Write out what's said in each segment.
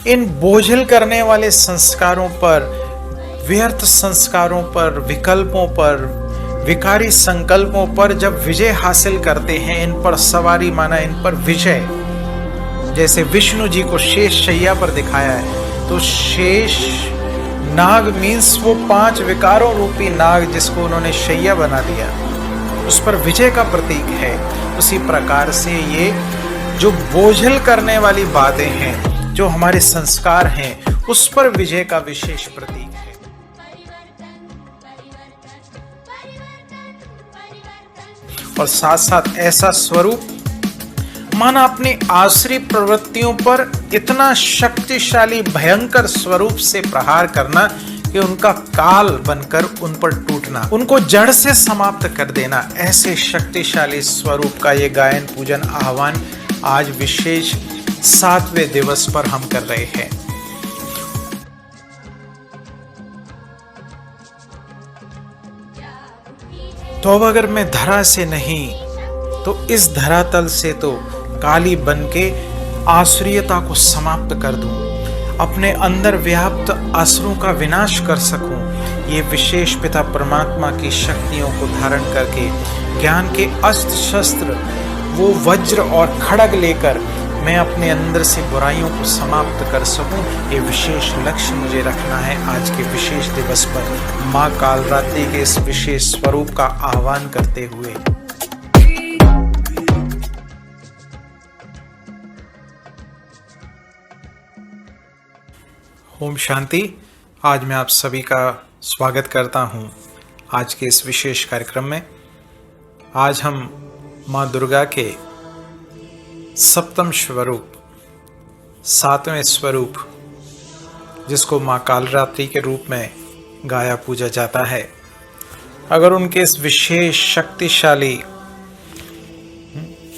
इन बोझिल करने वाले संस्कारों पर, व्यर्थ संस्कारों पर, विकल्पों पर, विकारी संकल्पों पर जब विजय हासिल करते हैं, इन पर सवारी माना, इन पर विजय, जैसे विष्णु जी को शेष शैया पर दिखाया है, तो शेष नाग मीन्स वो 5 विकारों रूपी नाग जिसको उन्होंने शैया बना दिया, उस पर विजय का प्रतीक है। उसी प्रकार से ये जो बोझिल करने वाली बातें हैं, जो हमारे संस्कार हैं, उस पर विजय का विशेष प्रतीक है। और साथ साथ ऐसा स्वरूप माना अपनी आसुरी प्रवृत्तियों पर इतना शक्तिशाली भयंकर स्वरूप से प्रहार करना कि उनका काल बनकर उन पर टूटना, उनको जड़ से समाप्त कर देना। ऐसे शक्तिशाली स्वरूप का ये गायन पूजन आह्वान आज विशेष 7वें दिवस पर हम कर रहे हैं। तो अब अगर मैं धरा से नहीं तो इस धरातल से तो काली बन के आसुरियता को समाप्त कर दूं, अपने अंदर व्याप्त असुरों का विनाश कर सकूं, ये विशेष पिता परमात्मा की शक्तियों को धारण करके ज्ञान के अस्त्र शस्त्र, वो वज्र और खड़ग लेकर मैं अपने अंदर से बुराइयों को समाप्त कर सकूं, ये विशेष लक्ष्य मुझे रखना है आज के विशेष दिवस पर, माँ कालरात्रि के इस विशेष स्वरूप का आह्वान करते हुए। ओम शांति। आज मैं आप सभी का स्वागत करता हूं आज के इस विशेष कार्यक्रम में। आज हम माँ दुर्गा के सप्तम स्वरूप, 7वें स्वरूप, जिसको माँ कालरात्रि के रूप में गाया पूजा जाता है, अगर उनके इस विशेष शक्तिशाली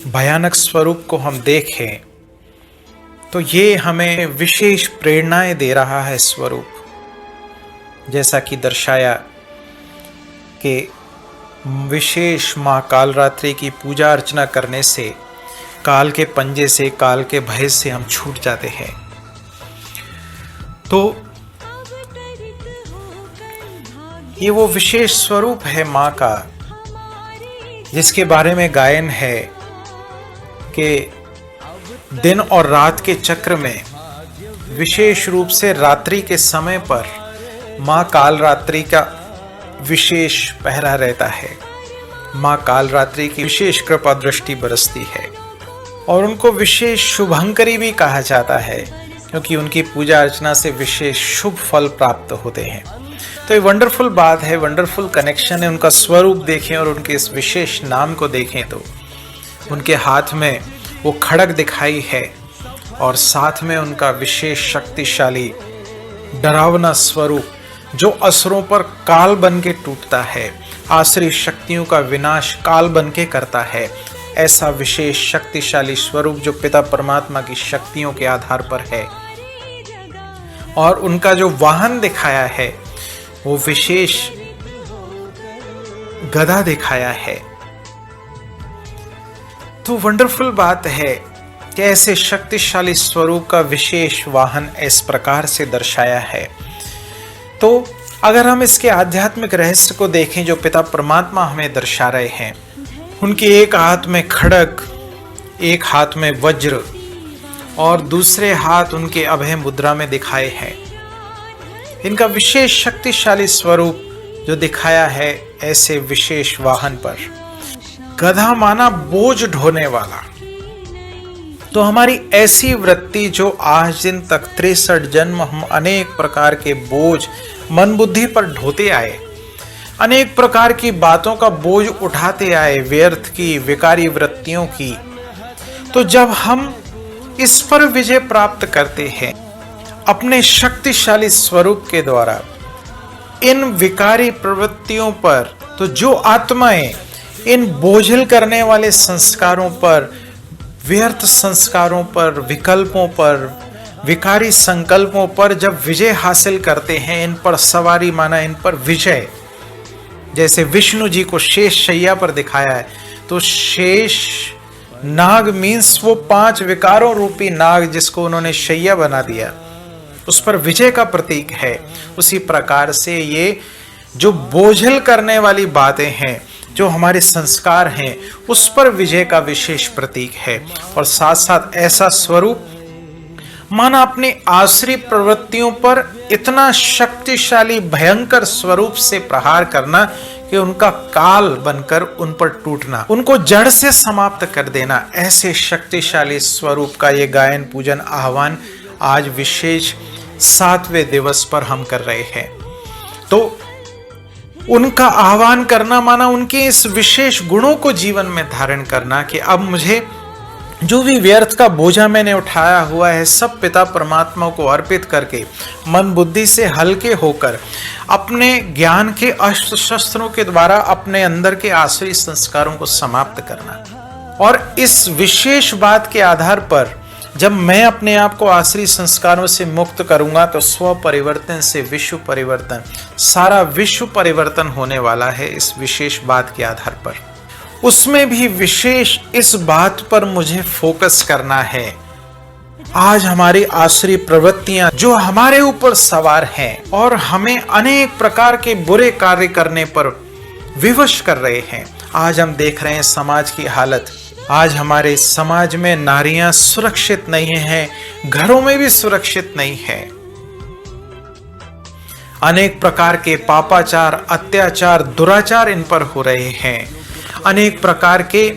भयानक स्वरूप को हम देखें तो ये हमें विशेष प्रेरणाएं दे रहा है स्वरूप। जैसा कि दर्शाया कि विशेष माँ कालरात्रि की पूजा अर्चना करने से काल के पंजे से, काल के भय से हम छूट जाते हैं। तो ये वो विशेष स्वरूप है माँ का, जिसके बारे में गायन है कि दिन और रात के चक्र में विशेष रूप से रात्रि के समय पर माँ कालरात्रि का विशेष पहरा रहता है। माँ कालरात्रि की विशेष कृपा दृष्टि बरसती है और उनको विशेष शुभंकरी भी कहा जाता है, क्योंकि उनकी पूजा अर्चना से विशेष शुभ फल प्राप्त होते हैं। तो ये वंडरफुल बात है, वंडरफुल कनेक्शन है। उनका स्वरूप देखें और उनके इस विशेष नाम को देखें तो उनके हाथ में वो खड़ग दिखाई है और साथ में उनका विशेष शक्तिशाली डरावना स्वरूप जो असुरों पर काल बन के टूटता है, आसुरी शक्तियों का विनाश काल बन के करता है। ऐसा विशेष शक्तिशाली स्वरूप जो पिता परमात्मा की शक्तियों के आधार पर है। और उनका जो वाहन दिखाया है वो विशेष गदा दिखाया है। तो वंडरफुल बात है कि ऐसे शक्तिशाली स्वरूप का विशेष वाहन इस प्रकार से दर्शाया है। तो अगर हम इसके आध्यात्मिक रहस्य को देखें जो पिता परमात्मा हमें दर्शा रहे हैं, उनके एक हाथ में खड़ग, एक हाथ में वज्र और दूसरे हाथ उनके अभय मुद्रा में दिखाए हैं। इनका विशेष शक्तिशाली स्वरूप जो दिखाया है ऐसे विशेष वाहन पर, गधा माना बोझ ढोने वाला। तो हमारी ऐसी वृत्ति जो आज दिन तक 63 जन्म हम अनेक प्रकार के बोझ मन बुद्धि पर ढोते आए, अनेक प्रकार की बातों का बोझ उठाते आए, व्यर्थ की, विकारी वृत्तियों की। तो जब हम इस पर विजय प्राप्त करते हैं अपने शक्तिशाली स्वरूप के द्वारा इन विकारी प्रवृत्तियों पर, तो जो आत्माएं इन बोझिल करने वाले संस्कारों पर, व्यर्थ संस्कारों पर, विकल्पों पर, विकारी संकल्पों पर जब विजय हासिल करते हैं, इन पर सवारी माना, इन पर विजय, जैसे विष्णु जी को शेष शैया पर दिखाया है, तो शेष नाग मीन्स वो 5 विकारों रूपी नाग जिसको उन्होंने शैया बना दिया, उस पर विजय का प्रतीक है। उसी प्रकार से ये जो बोझल करने वाली बातें हैं, जो हमारे संस्कार हैं, उस पर विजय का विशेष प्रतीक है। और साथ साथ ऐसा स्वरूप माना अपनी आसुरी प्रवृत्तियों पर इतना शक्तिशाली भयंकर स्वरूप से प्रहार करना कि उनका काल बनकर उन पर टूटना, उनको जड़ से समाप्त कर देना। ऐसे शक्तिशाली स्वरूप का ये गायन पूजन आह्वान आज विशेष 7वें दिवस पर हम कर रहे हैं। तो उनका आह्वान करना माना उनके इस विशेष गुणों को जीवन में धारण करना कि अब मुझे जो भी व्यर्थ का बोझा मैंने उठाया हुआ है सब पिता परमात्मा को अर्पित करके मन बुद्धि से हल्के होकर अपने ज्ञान के अस्त्र शस्त्रों के द्वारा अपने अंदर के आसुरी संस्कारों को समाप्त करना। और इस विशेष बात के आधार पर जब मैं अपने आप को आसुरी संस्कारों से मुक्त करूंगा तो स्व परिवर्तन से विश्व परिवर्तन, सारा विश्व परिवर्तन होने वाला है। इस विशेष बात के आधार पर उसमें भी विशेष इस बात पर मुझे फोकस करना है। आज हमारी आसुरी प्रवृत्तियां जो हमारे ऊपर सवार हैं और हमें अनेक प्रकार के बुरे कार्य करने पर विवश कर रहे हैं। आज हम देख रहे हैं समाज की हालत। आज हमारे समाज में नारियां सुरक्षित नहीं हैं, घरों में भी सुरक्षित नहीं है। अनेक प्रकार के पापाचार, अत्याचार, दुराचार इन पर हो रहे हैं। अनेक प्रकार के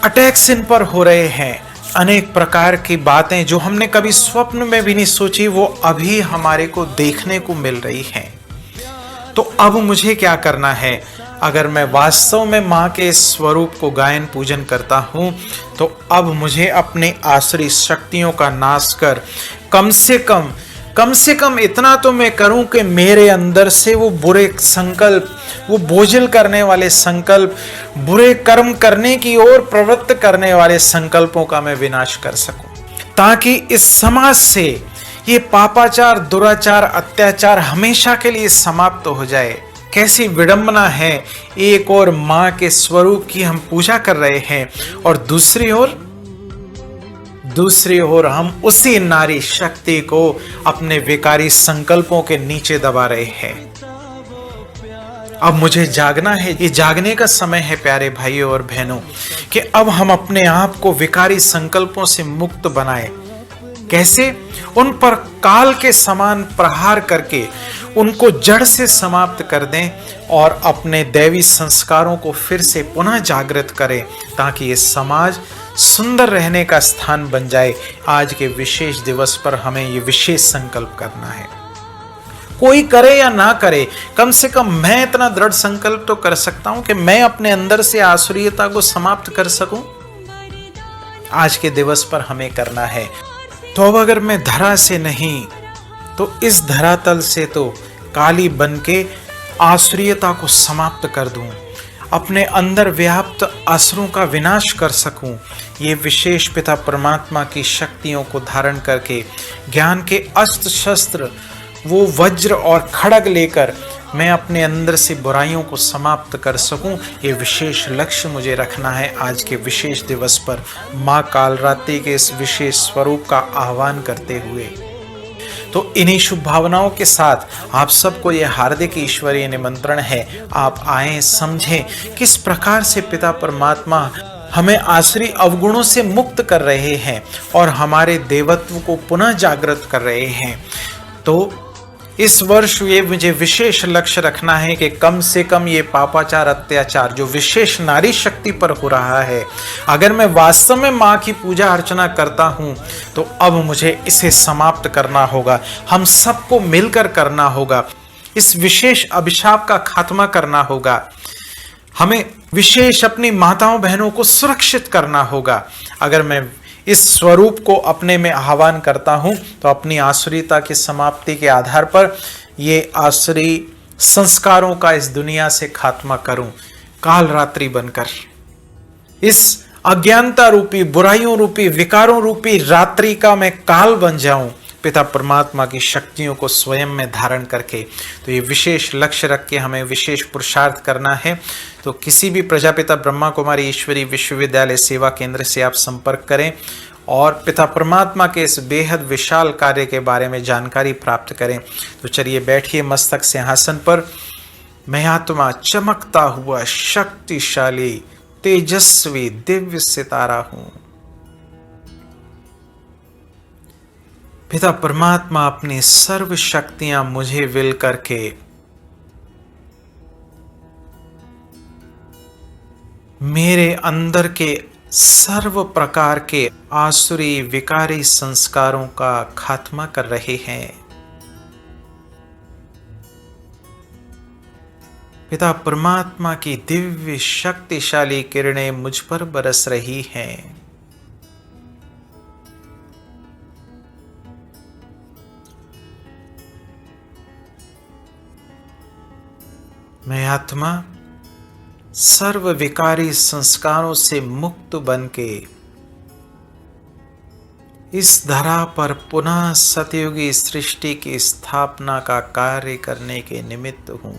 अटैक्स इन पर हो रहे हैं। अनेक प्रकार की बातें जो हमने कभी स्वप्न में भी नहीं सोची वो अभी हमारे को देखने को मिल रही हैं। तो अब मुझे क्या करना है? अगर मैं वास्तव में माँ के स्वरूप को गायन पूजन करता हूँ तो अब मुझे अपने आसुरी शक्तियों का नाश कर कम से कम इतना तो मैं करूं कि मेरे अंदर से वो बुरे संकल्प, वो बोझिल करने वाले संकल्प, बुरे कर्म करने की ओर प्रवृत्त करने वाले संकल्पों का मैं विनाश कर सकूं, ताकि इस समाज से ये पापाचार, दुराचार, अत्याचार हमेशा के लिए समाप्त हो जाए। कैसी विडंबना है, एक और माँ के स्वरूप की हम पूजा कर रहे हैं और दूसरी ओर हम उसी नारी शक्ति को अपने विकारी संकल्पों के नीचे दबा रहे हैं। अब मुझे जागना है, ये जागने का समय है प्यारे भाइयों और बहनों, कि अब हम अपने आप को विकारी संकल्पों से मुक्त बनाएं। कैसे? उन पर काल के समान प्रहार करके उनको जड़ से समाप्त कर दें और अपने दैवी संस्कारों को फिर से पुनः जागृत करें, ताकि ये समाज सुंदर रहने का स्थान बन जाए। आज के विशेष दिवस पर हमें ये विशेष संकल्प करना है। कोई करे या ना करे, कम से कम मैं इतना दृढ़ संकल्प तो कर सकता हूं कि मैं अपने अंदर से आसुरीयता को समाप्त कर सकूं। आज के दिवस पर हमें करना है। तो अब अगर मैं धरा से नहीं तो इस धरातल से तो काली बन के आसुरीयता को समाप्त कर दूं, अपने अंदर व्याप्त असुरों का विनाश कर सकूं। ये विशेष पिता परमात्मा की शक्तियों को धारण करके ज्ञान के अस्त्र शस्त्र, वो वज्र और खड़ग लेकर मैं अपने अंदर से बुराइयों को समाप्त कर सकूं। ये विशेष लक्ष्य मुझे रखना है आज के विशेष दिवस पर, माँ कालरात्रि के इस विशेष स्वरूप का आह्वान करते हुए। तो इन्हीं शुभ भावनाओं के साथ आप सबको यह हार्दिक ईश्वरीय निमंत्रण है, आप आएं, समझें किस प्रकार से पिता परमात्मा हमें आसुरी अवगुणों से मुक्त कर रहे हैं और हमारे देवत्व को पुनः जागृत कर रहे हैं। तो इस वर्ष ये मुझे विशेष लक्ष्य रखना है कि कम से कम ये पापाचार, अत्याचार जो विशेष नारी शक्ति पर हो रहा है, अगर मैं वास्तव में माँ की पूजा अर्चना करता हूँ तो अब मुझे इसे समाप्त करना होगा। हम सबको मिलकर करना होगा। इस विशेष अभिशाप का खात्मा करना होगा। हमें विशेष अपनी माताओं बहनों को सुरक्षित करना होगा। अगर मैं इस स्वरूप को अपने में आह्वान करता हूं तो अपनी आसुरीता की समाप्ति के आधार पर ये आसुरी संस्कारों का इस दुनिया से खात्मा करूं, कालरात्रि बनकर इस अज्ञानता रूपी, बुराइयों रूपी, विकारों रूपी रात्रि का मैं काल बन जाऊं, पिता परमात्मा की शक्तियों को स्वयं में धारण करके। तो ये विशेष लक्ष्य रख के हमें विशेष पुरुषार्थ करना है। तो किसी भी प्रजापिता ब्रह्मा कुमारी ईश्वरी विश्वविद्यालय सेवा केंद्र से आप संपर्क करें और पिता परमात्मा के इस बेहद विशाल कार्य के बारे में जानकारी प्राप्त करें। तो चलिए बैठिए मस्तक सिंहासन पर। मैं आत्मा चमकता हुआ शक्तिशाली तेजस्वी दिव्य सितारा हूं। पिता परमात्मा अपनी सर्व शक्तियां मुझे विल करके मेरे अंदर के सर्व प्रकार के आसुरी विकारी संस्कारों का खात्मा कर रहे हैं। पिता परमात्मा की दिव्य शक्तिशाली किरणें मुझ पर बरस रही हैं। मैं आत्मा सर्व विकारी संस्कारों से मुक्त बन के इस धरा पर पुनः सतयुगी सृष्टि की स्थापना का कार्य करने के निमित्त हूं।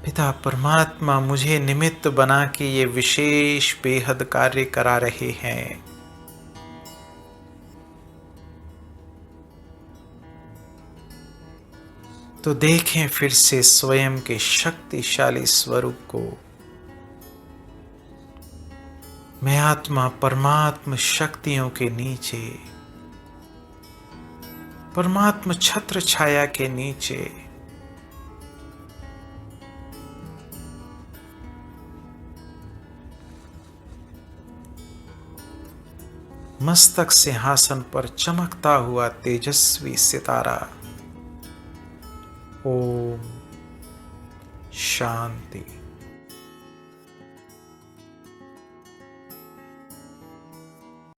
पिता परमात्मा मुझे निमित्त बना के ये विशेष बेहद कार्य करा रहे हैं। तो देखें फिर से स्वयं के शक्तिशाली स्वरूप को। मैं आत्मा परमात्म शक्तियों के नीचे, परमात्म छत्र छाया के नीचे मस्तक सिंहासन पर चमकता हुआ तेजस्वी सितारा। ओम शांति।